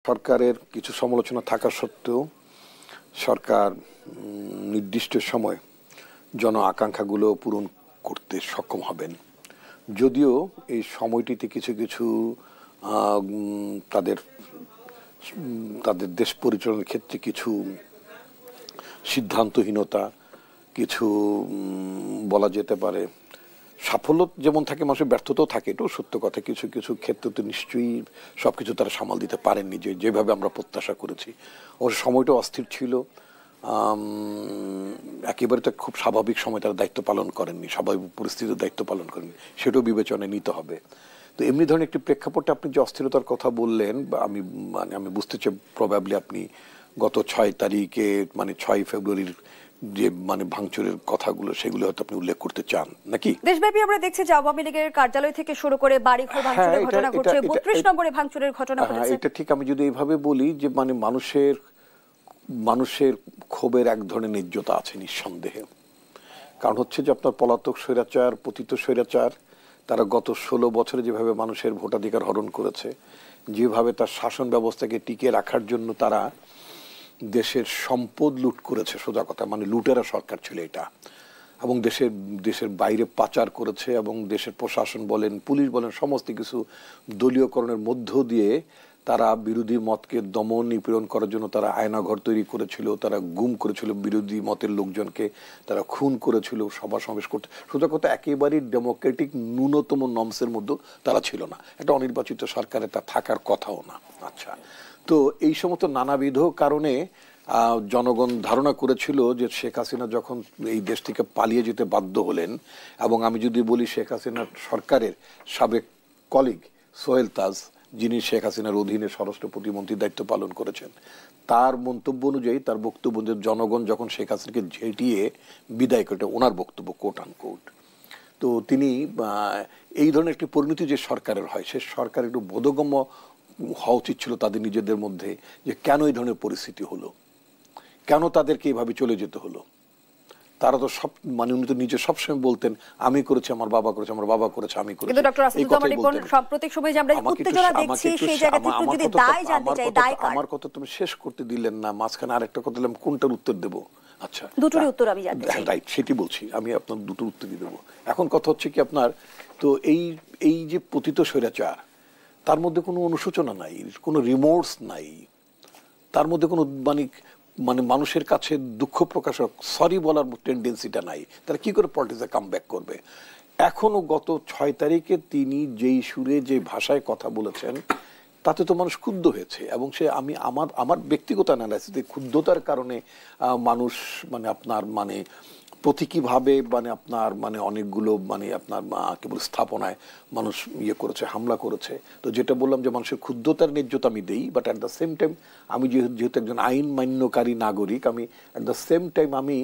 সরকারের কিছু সমালোচনা থাকা সত্ত্বেও সরকার নির্দিষ্ট সময় জন আকাঙ্ক্ষাগুলো পূরণ করতে সক্ষম হবেন। যদিও এই সময়টিতে কিছু কিছু তাদের দেশ পরিচালনার ক্ষেত্রে কিছু সিদ্ধান্তহীনতা, কিছু বলা যেতে পারে সাফল্য যেমন থাকে, মানুষের ব্যর্থতাও থাকে, এটাও সত্য কথা। কিছু কিছু ক্ষেত্রে তো নিশ্চয়ই সবকিছু তারা সামাল দিতে পারেননি যেভাবে আমরা প্রত্যাশা করেছি। ওর সময়টা অস্থির ছিল, একেবারে তো খুব স্বাভাবিক সময় তারা দায়িত্ব পালন করেননি, স্বাভাবিক পরিস্থিতির দায়িত্ব পালন করেননি, সেটাও বিবেচনায় নিতে হবে। তো এমনি ধরনের একটি প্রেক্ষাপটে আপনি যে অস্থিরতার কথা বললেন, আমি বুঝতে চাই প্রবাবলি আপনি গত 6 তারিখে 6 ফেব্রুয়ারির যে ভাঙচুরের কথাগুলো সেগুলো হয়তো আপনি উল্লেখ করতে চান নাকি? দেশব্যাপী আমরা দেখছি যে আওয়ামী লীগের কার্যালয় থেকে শুরু করে বাড়িঘর ভাঙচুরের ঘটনা ঘটছে, 32 নম্বরে ভাঙচুরের ঘটনা ঘটেছে। এটা ঠিক। আমি যদি এইভাবে বলি যে মানুষের ক্ষোভের এক ধরনের ন্যায্যতা আছে নিঃসন্দেহে। কারণ হচ্ছে যে আপনার পলাতক স্বৈরাচার, পতিত স্বৈরাচার, তারা গত 16 বছরে যেভাবে মানুষের ভোটাধিকার হরণ করেছে, যেভাবে তার শাসন ব্যবস্থাকে টিকিয়ে রাখার জন্য তারা দেশের সম্পদ লুট করেছে, সোজা কথা লুটেরা সরকার ছিল এটা, এবং দেশের বাইরে পাচার করেছে, এবং দেশের প্রশাসন বলেন, পুলিশ বলেন, সমস্ত কিছু দলীয়করণের মধ্য দিয়ে তারা বিরোধী মতকে দমন নিপীড়ন করার জন্য তারা আয়নাঘর তৈরি করেছিল, তারা গুম করেছিল বিরোধী মতের লোকজনকে, তারা খুন করেছিল, সভা সমাবেশ করতে। সোজা কথা একেবারেই ডেমোক্রেটিক ন্যূনতম নর্মসের মধ্যে তারা ছিল না। একটা অনির্বাচিত সরকারে তা থাকার কথাও না। আচ্ছা, তো এই সমস্ত নানাবিধ কারণে জনগণ ধারণা করেছিল যে শেখ হাসিনা যখন এই দেশ থেকে পালিয়ে যেতে বাধ্য হলেন, এবং আমি যদি বলি শেখ হাসিনার সরকারের সাবেক কলিগ সোহেল তাজ, যিনি শেখ হাসিনার অধীনে স্বরাষ্ট্র প্রতিমন্ত্রীর দায়িত্ব পালন করেছেন, তার মন্তব্য অনুযায়ী, তার বক্তব্য যে জনগণ যখন শেখ হাসিনাকে ঝেঁটিয়ে বিদায় করে, ওনার বক্তব্য কোট আনকোট, তো তিনি এই ধরনের একটি পরিণতি যে সরকারের হয়, সে সরকার একটু বোধগম্য হওয়া উচিত ছিল তাদের নিজেদের মধ্যে, যে কেন এই ধরনের পরিস্থিতি হলো, কেন তাদেরকে এইভাবে চলে যেতে হলো। তারা তো সব উনি তো নিজে সবসময় বলতেন, আমি করেছি, আমার বাবা করেছে, আমার বাবা করেছে, আমি করেছি। কিন্তু ডক্টর আসাদুজ্জামান রিপন সাম্প্রতিক সময়ে যে আমরা উত্তেজনা দেখছি, সেই জায়গা থেকে যদি দায় জানতে চাই, দায় কার? আমার কথা তুমি শেষ করতে দিলেন না, মাঝখানে আরেকটা কথা দিলাম, কোনটার উত্তর দেব? আচ্ছা, দুটোরই উত্তর আমি জানতে চাই। রাইট, সেটি বলছি, আমি আপনার দুটোর উত্তর দিয়ে দেবো। এখন কথা হচ্ছে কি আপনার, তো এই যে পতিত স্বৈরাচার, তার মধ্যে কোনো অনুশোচনা নাই, কোনো রিমোর্স নাই, তার মধ্যে কোনো মানুষের কাছে দুঃখ প্রকাশ, সরি বলার টেন্ডেন্সিটা নাই। তারা কি করে পলিটিক্সে কাম ব্যাক করবে? এখনো গত 6 তারিখে তিনি যেই সুরে যে ভাষায় কথা বলেছেন, তাতে তো মানুষ ক্ষুব্ধ হয়েছে, এবং সে আমার ব্যক্তিগত অ্যানালাইসিস, ক্ষুব্ধতার কারণে মানুষ আপনার প্রতীকীভাবে আপনার অনেকগুলো আপনার কেবল স্থাপনায় মানুষ করেছে, হামলা করেছে। তো যেটা বললাম যে মানুষের ক্ষুব্ধতার ন্যায্যতা আমি দেই, but at the same time আমি যেহেতু একজন আইন মান্যকারী নাগরিক, আমি অ্যাট দ্য সেম টাইম আমি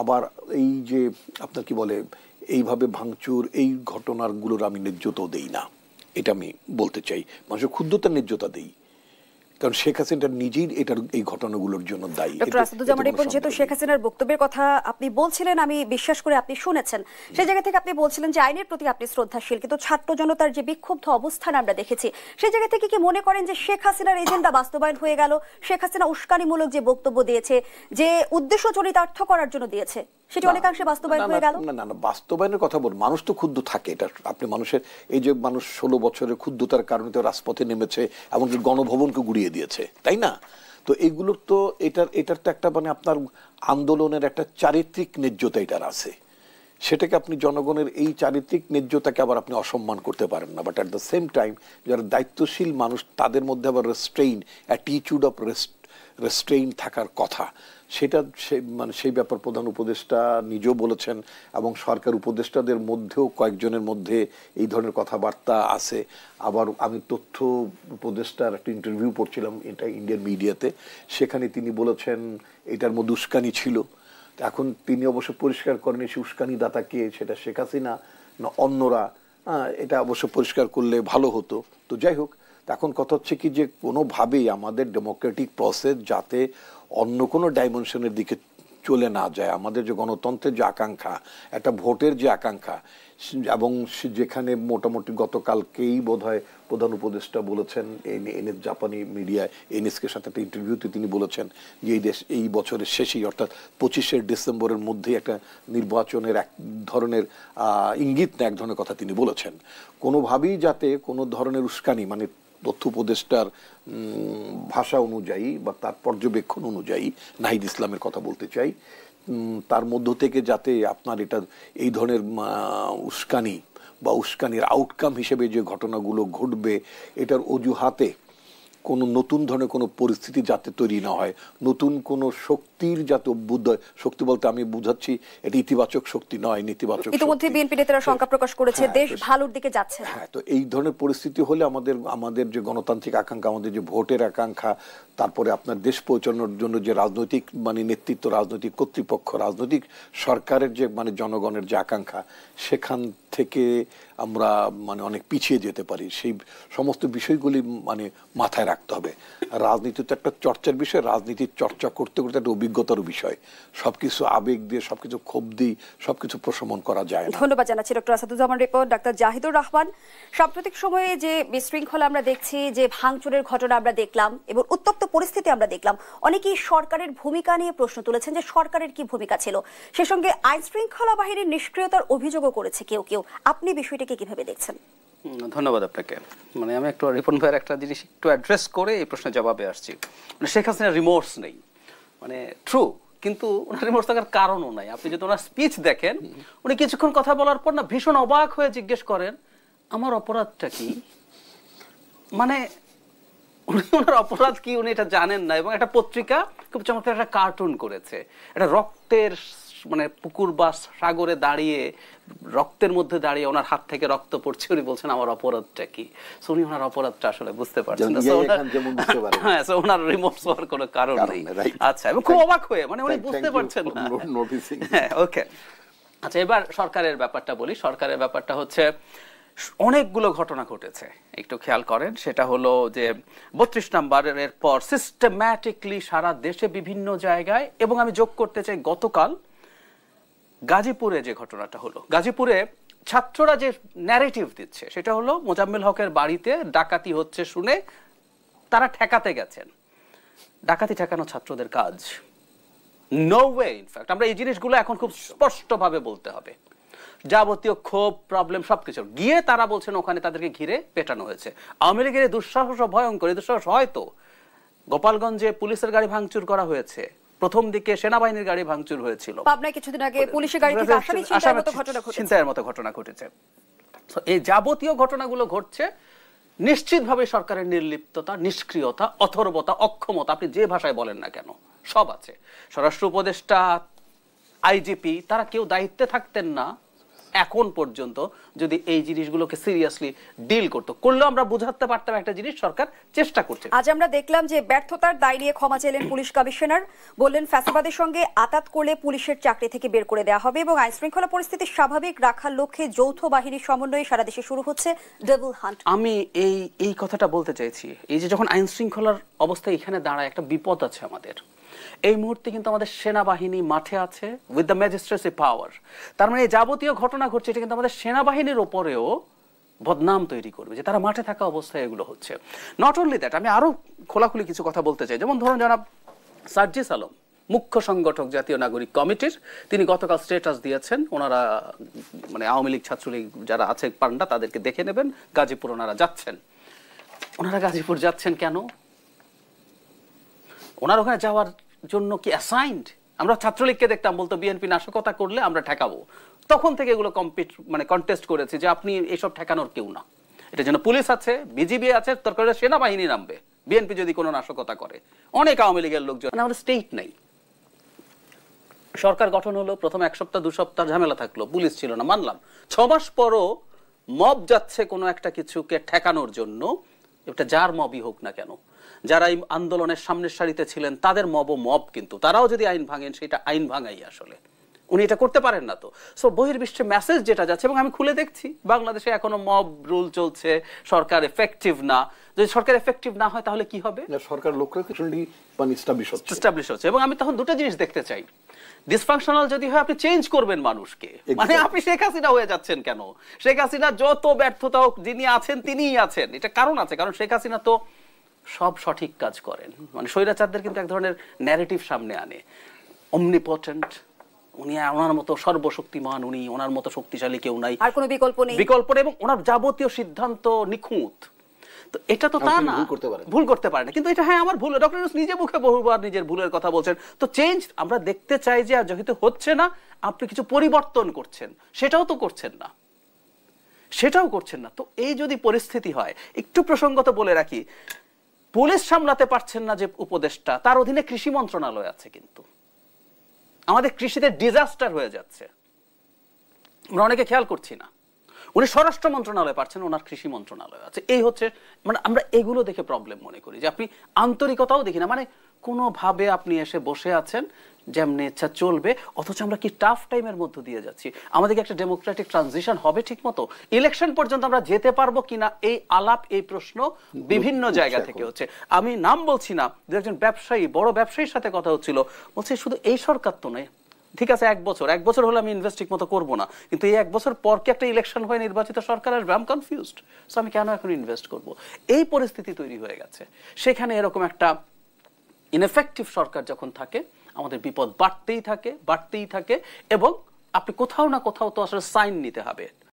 আবার এই যে আপনার কি বলে এইভাবে ভাঙচুর, এই ঘটনাগুলোর আমি ন্যায্যতাও দেই না, এটা আমি বলতে চাই। মানুষের ক্ষুব্ধতার ন্যায্যতা দেই, কারণ শেখ হাসিনা নিজেই এই ঘটনাগুলোর জন্য দায়ী। ডক্টর আসাদুজ্জামান রিপন, যেহেতু শেখ হাসিনার বক্তব্যের কথা আপনি বলছিলেন, আমি বিশ্বাস করে আপনি শুনেছেন, সেই জায়গা থেকে আপনি বলছিলেন যে আইনের প্রতি আপনি শ্রদ্ধাশীল, কিন্তু ছাত্র জনতার যে বিক্ষুব্ধ অবস্থান আমরা দেখেছি, সেই জায়গা থেকে কি মনে করেন যে শেখ হাসিনার এজেন্ডা বাস্তবায়ন হয়ে গেল? শেখ হাসিনা উস্কানিমূলক যে বক্তব্য দিয়েছে, যে উদ্দেশ্য চরিতার্থ করার জন্য দিয়েছে, সেটি অনেকাংশে বাস্তবায়ন হয়ে গেল? না, বাস্তবায়নের কথা বল, মানুষ তো ক্ষুব্ধ থাকে, এটা আপনি মানুষের এই যে মানুষ 16 বছরের ক্ষুব্ধতার কারণে তো রাজপথে নেমেছে, এমনকি গণভবনকে গুড়িয়ে দিয়েছে, তাই না? তো এগুলোর তো এটার তো একটা আপনার আন্দোলনের একটা চারিত্রিক ন্যায্যতা এটার আছে, সেটাকে আপনি জনগণের এই চারিত্রিক ন্যায্যতাকে আবার আপনি অসম্মান করতে পারেন না। But at the same time যারা দায়িত্বশীল মানুষ, তাদের মধ্যে আবার অ্যাটিটিউড অফ রেস্ট্রেইন থাকার কথা, সেটা সেই ব্যাপার প্রধান উপদেষ্টা নিজেও বলেছেন, এবং সরকার উপদেষ্টাদের মধ্যেও কয়েকজনের মধ্যে এই ধরনের কথাবার্তা আছে। আবার আমি তথ্য উপদেষ্টার একটা ইন্টারভিউ পড়ছিলাম, এটা ইন্ডিয়ান মিডিয়াতে, সেখানে তিনি বলেছেন এটার মধ্যে উস্কানি ছিল। এখন তিনি অবশ্য পরিষ্কার করেন সে উস্কানি দাতা কে, সেটা শেখ হাসিনা না অন্যরা, এটা অবশ্য পরিষ্কার করলে ভালো হতো। তো যাই হোক, এখন কথা হচ্ছে কি যে কোনোভাবেই আমাদের ডেমোক্রেটিক প্রসেস যাতে অন্য কোনো ডাইমেনশনের দিকে চলে না যায়, আমাদের যে গণতন্ত্রের যে আকাঙ্ক্ষা, একটা ভোটের যে আকাঙ্ক্ষা, এবং যেখানে মোটামুটি গতকালকেই বোধহয় প্রধান উপদেষ্টা বলেছেন, জাপানি মিডিয়ায় এনএসকে সাথে একটা ইন্টারভিউতে তিনি বলেছেন যে এই বছরের শেষেই অর্থাৎ 25শে ডিসেম্বরের মধ্যেই একটা নির্বাচনের এক ধরনের ইঙ্গিত না এক ধরনের কথা তিনি বলেছেন। কোনোভাবেই যাতে কোনো ধরনের উস্কানি, মানে তথ্য উপদেষ্টার ভাষা অনুযায়ী বা তার পর্যবেক্ষণ অনুযায়ী, নাহিদ ইসলামের কথা বলতে চাই, তার মধ্য থেকে যাতে আপনার এটা এই ধরনের উস্কানি বা উস্কানির আউটকাম হিসেবে যে ঘটনাগুলো ঘটবে, এটার অজুহাতে কোনো নতুন ধরনের কোনো পরিস্থিতি যাতে তৈরি না হয়, নতুন কোনো শক্তির যাতে অভ্যুদয়, শক্তি বলতে আমি বুঝাচ্ছি এটা ইতিবাচক শক্তি নয়, নেতিবাচক। ইতিমধ্যে বিএনপি নেতারা শঙ্কা প্রকাশ করেছে দেশ ভালোর দিকে যাচ্ছে। হ্যাঁ, তো এই ধরনের পরিস্থিতি হলে আমাদের যে গণতান্ত্রিক আকাঙ্ক্ষা, আমাদের যে ভোটের আকাঙ্ক্ষা, তারপরে আপনার দেশ পরিচালনার জন্য যে রাজনৈতিক নেতৃত্ব, রাজনৈতিক কর্তৃপক্ষ, রাজনৈতিক সরকারের যে জনগণের যে আকাঙ্ক্ষা, সেখান থেকে আমরা অনেক পিছিয়ে যেতে পারি। সেই সমস্ত বিষয়গুলি মাথায় রাখতে হবে। রাজনীতি তো একটা চর্চার বিষয়, রাজনীতির চর্চা করতে করতে একটা অভিজ্ঞতার বিষয়, সবকিছু আবেগ দিয়ে, সবকিছু ক্ষোভ দিয়ে সবকিছু প্রশমন করা যায় না। ধন্যবাদ জানাচ্ছি ডক্টর আসাদুজ্জামান রিপন। ডাক্তার জাহিদুর রহমান, সাম্প্রতিক সময়ে যে বিশৃঙ্খলা আমরা দেখছি, যে ভাঙচুরের ঘটনা আমরা দেখলাম এবং উত্তপ্ত পরিস্থিতি আমরা দেখলাম, অনেকেই সরকারের ভূমিকা নিয়ে প্রশ্ন তুলেছেন যে সরকারের কি ভূমিকা ছিল। সে সঙ্গে আইন শৃঙ্খলা বাহিনীর নিষ্ক্রিয়তার অভিযোগও করেছে কেউ কেউ। আপনি বিষয়টিকে কিভাবে দেখছেন? ধন্যবাদ আপনাকে। আমি একটু রিপন ভাইয়ের একটা জিনিস একটু অ্যাড্রেস করে এই প্রশ্নের জবাবে আসছি। শেখ হাসিনার রিমোর্স নেই, ট্রু, কিন্তু ওনার রিমোর্স থাকার কারণও নাই। আপনি যদি ওনার স্পিচ দেখেন, উনি কিছুক্ষণ কথা বলার পর না ভীষণ অবাক হয়ে জিজ্ঞেস করেন আমার অপরাধটা কি। উনি ওনার অপরাধ কি উনি এটা জানেন না। এবং একটা পত্রিকা খুব চমৎকার একটা কার্টুন করেছে, একটা রক্তের পুকুর বা সাগরে দাঁড়িয়ে, রক্তের মধ্যে দাঁড়িয়ে ওনার হাত থেকে রক্ত পড়ছে, উনি বলছেন আমার অপরাধটা কি। সো উনি ওনার অপরাধটা আসলে বুঝতে পারছেন না। হ্যাঁ, সো ওনার রিমোর্স হওয়ার কোনো কারণ নেই। আচ্ছা, এবং খুব অবাক হয়ে উনি বুঝতে পারছেন না। হ্যাঁ, ওকে। আচ্ছা, এবার সরকারের ব্যাপারটা বলি। সরকারের ব্যাপারটা হচ্ছে অনেকগুলো ঘটনা ঘটেছে, একটু খেয়াল করেন। সেটা হলো যে 32 নম্বরের পর সিস্টেম্যাটিকলি সারা দেশে বিভিন্ন জায়গায়, এবং আমি যোগ করতে চাই গতকাল গাজীপুরে যে ঘটনাটা হলো, গাজীপুরে ছাত্ররা যে ন্যারেটিভ দিচ্ছে সেটা হলো মোজাম্মেল হকের বাড়িতে ডাকাতি হচ্ছে শুনে তারা ঠেকাতে গেছেন। ডাকাতি ঠেকানো ছাত্রদের কাজ? No way. ইনফ্যাক্ট আমরা এই জিনিসগুলো এখন খুব স্পষ্টভাবে বলতে হবে। যাবতীয় ক্ষোভ, প্রবলেম সবকিছু গিয়ে তারা বলছেন ওখানে তাদেরকে ঘিরে পেটানো হয়েছে। আওয়ামী লীগের দুঃসাহস ভয়ঙ্কর। দুঃসাহস হয়তো গোপালগঞ্জে পুলিশের গাড়ি ভাঙচুর করা হয়েছে, প্রথম দিকে সেনাবাহিনীর গাড়ি ভাঙচুর হয়েছিল, পাবনায় কিছুদিন আগে পুলিশের গাড়ি থেকে আসামি ছিনতাইয়ের মতো ঘটনা ঘটেছে। এই যাবতীয় ঘটনাগুলো ঘটছে নিশ্চিতভাবে সরকারের নির্লিপ্ততা, নিষ্ক্রিয়তা, অথর্বতা, অক্ষমতা, আপনি যে ভাষায় বলেন না কেন, সব আছে। স্বরাষ্ট্র উপদেষ্টা, আইজিপি, তারা কেউ দায়িত্বে থাকতেন না এখন পর্যন্ত যদি এই জিনিসগুলোকে সিরিয়াসলি ডিল করতো। করলেও আমরা বুঝাতে পারতাম একটা জিনিস সরকার চেষ্টা করছে। আজ আমরা দেখলাম যে ব্যর্থতার দায় নিয়ে ক্ষমা চাইলেন পুলিশ কমিশনার, বললেন ফ্যাসিবাদের সঙ্গে আতাত করলে পুলিশের চাকরি থেকে বের করে দেওয়া হবে এবং আইন শৃঙ্খলা পরিস্থিতি স্বাভাবিক রাখার লক্ষ্যে যৌথ বাহিনীর সমন্বয়ে সারা দেশে শুরু হচ্ছে ডেভিল হান্ট। আমি এই কথাটা বলতে চাইছি, এই যে যখন আইন শৃঙ্খলার অবস্থা এখানে দাঁড়ায়, একটা বিপদ আছে আমাদের। এই মুহূর্তে কিন্তু আমাদের সেনাবাহিনী মাঠে আছে উইথ দ্য ম্যাজিস্ট্রেসি পাওয়ার। তার মানে যাবতীয় ঘটনা ঘটছে, এটা কিন্তু আমাদের সেনাবাহিনীর ওপরেও বদনাম তৈরি করবে যে তারা মাঠে থাকা অবস্থায় এগুলো হচ্ছে। নট অনলি দ্যাট, আমি আরো খোলাখুলি কিছু কথা বলতে চাই। যেমন ধরুন জনাব সার্জিস আলম, মুখ্য সংগঠক জাতীয় নাগরিক কমিটির, তিনি গতকাল স্ট্যাটাস দিয়েছেন ওনারা আওয়ামী লীগ, ছাত্রলীগ যারা আছে পান্ডা তাদেরকে দেখে নেবেন, গাজীপুর ওনারা যাচ্ছেন। ওনারা গাজীপুর যাচ্ছেন কেন? ওনার ওখানে যাওয়ার জন্য কি অ্যাসাইন্ড? আমরা ছাত্রলীগকে দেখতাম বলতো বিএনপি নাশকতা করলে আমরা ঠেকাবো, তখন থেকে এগুলো কন্টেস্ট করেছে যে আপনি এসব ঠেকানোর কেউ না। এটা যেন পুলিশ আছে, বিজিবি আছে, দরকার সেনাবাহিনী নামবে বিএনপি যদি কোনো নাশকতা করে। অনেক আওয়ামী লীগের লোকজন, আমাদের স্টেট নেই। সরকার গঠন হলো, প্রথম 1 সপ্তাহ 2 সপ্তাহ ঝামেলা থাকলো, পুলিশ ছিল না, মানলাম। 6 মাস পরও মব যাচ্ছে কোনো একটা কিছুকে ঠেকানোর জন্য, এটা যার মবই হোক না কেন, যারা এই আন্দোলনের সামনের সারিতে ছিলেন তাদের মব, কিন্তু তারাও যদি আইন ভাঙেন সেটা আইন ভাঙাই আসলে। উনি এটা করতে পারেন না। তো সো বহির্বিশ্বে মেসেজ যেটা যাচ্ছে, এবং আমি খুলে দেখছি বাংলাদেশে এখনো মব রুল চলছে, সরকার এফেক্টিভ না। যদি সরকার এফেক্টিভ না হয় তাহলে কি হবে? সরকার লোকরা এস্টাবলিশ হচ্ছে। এবং আমি তখন দুটো জিনিস দেখতে চাই। ডিসফাংশনাল যদি হয়, আপনি চেঞ্জ করবেন মানুষকে। মানে আপনি শেখ হাসিনা হয়ে যাচ্ছেন কেন? শেখ হাসিনা যত ব্যর্থতা হোক, যিনি আছেন তিনিই আছেন, এটা কারণ আছে। কারণ শেখ হাসিনা তো সব সঠিক কাজ করেন। মানে স্বৈরাচারদের কিন্তু এক ধরনের ন্যারেটিভ সামনে আনে, অমনিপটেন্ট, উনি ওনার মতো সর্বশক্তিমান, উনি ওনার মতো শক্তিশালী কেউ নাই, আর কোনো বিকল্প নেই, এবং ওনার যাবতীয় সিদ্ধান্ত নিখুঁত। তো এটা তো তা না, ভুল করতে পারে না। কিন্তু এটা হ্যাঁ আমার ভুল। ডক্টর ইউনূস নিজে মুখে বহুবার নিজের ভুলের কথা বলছেন। তো চেঞ্জ আমরা দেখতে চাই যে, যেহেতু হচ্ছে না, আপনি কিছু পরিবর্তন করছেন, সেটাও তো করছেন না, তো এই যদি পরিস্থিতি হয়, একটু প্রসঙ্গত বলে রাখি, পুলিশ সামলাতে পারছেন না যে উপদেষ্টা, তার অধীনে কৃষি মন্ত্রণালয় আছে, কিন্তু আমাদের কৃষিতে ডিজাস্টার হয়ে যাচ্ছে, আমরা অনেকে খেয়াল করছি না। উনি স্বরাষ্ট্র মন্ত্রণালয় পাচ্ছেন, ওনার কৃষি মন্ত্রণালয় আছে। এই হচ্ছে, মানে আমরা এগুলো দেখে প্রবলেম মনে করি, যে আপনি আন্তরিকতাও দেখি না। মানে কোনোভাবে আপনি এসে বসে আছেন, যেমনি ইচ্ছা চলবে, অথচ আমরা কি টাফ টাইমের মধ্য দিয়ে যাচ্ছি। আমাদেরকে একটা ডেমোক্রেটিক ট্রানজিশন হবে ঠিক মতো, ইলেকশন পর্যন্ত আমরা যেতে পারবো কিনা, এই আলাপ, এই প্রশ্ন বিভিন্ন জায়গা থেকে হচ্ছে। আমি নাম বলছি না, দু একজন ব্যবসায়ী, বড় ব্যবসায়ীর সাথে কথা হচ্ছিল, বলছে শুধু এই সরকার তো নয়, ঠিক আছে এক বছর হলে আমি ইনভেস্ট ঠিক মতো করবো না, কিন্তু এই এক বছর পর কি একটা ইলেকশন হয়ে নির্বাচিত সরকার আসবে, আই এম কনফিউজড, সো আমি কেন এখন ইনভেস্ট করবো? এই পরিস্থিতি তৈরি হয়ে গেছে। সেখানে এরকম একটা ইনএফেক্টিভ সরকার যখন থাকে, আমাদের বিপদ বাড়তেই থাকে, এবং আপনি কোথাও না কোথাও তো আসলে সাইন নিতে হবে।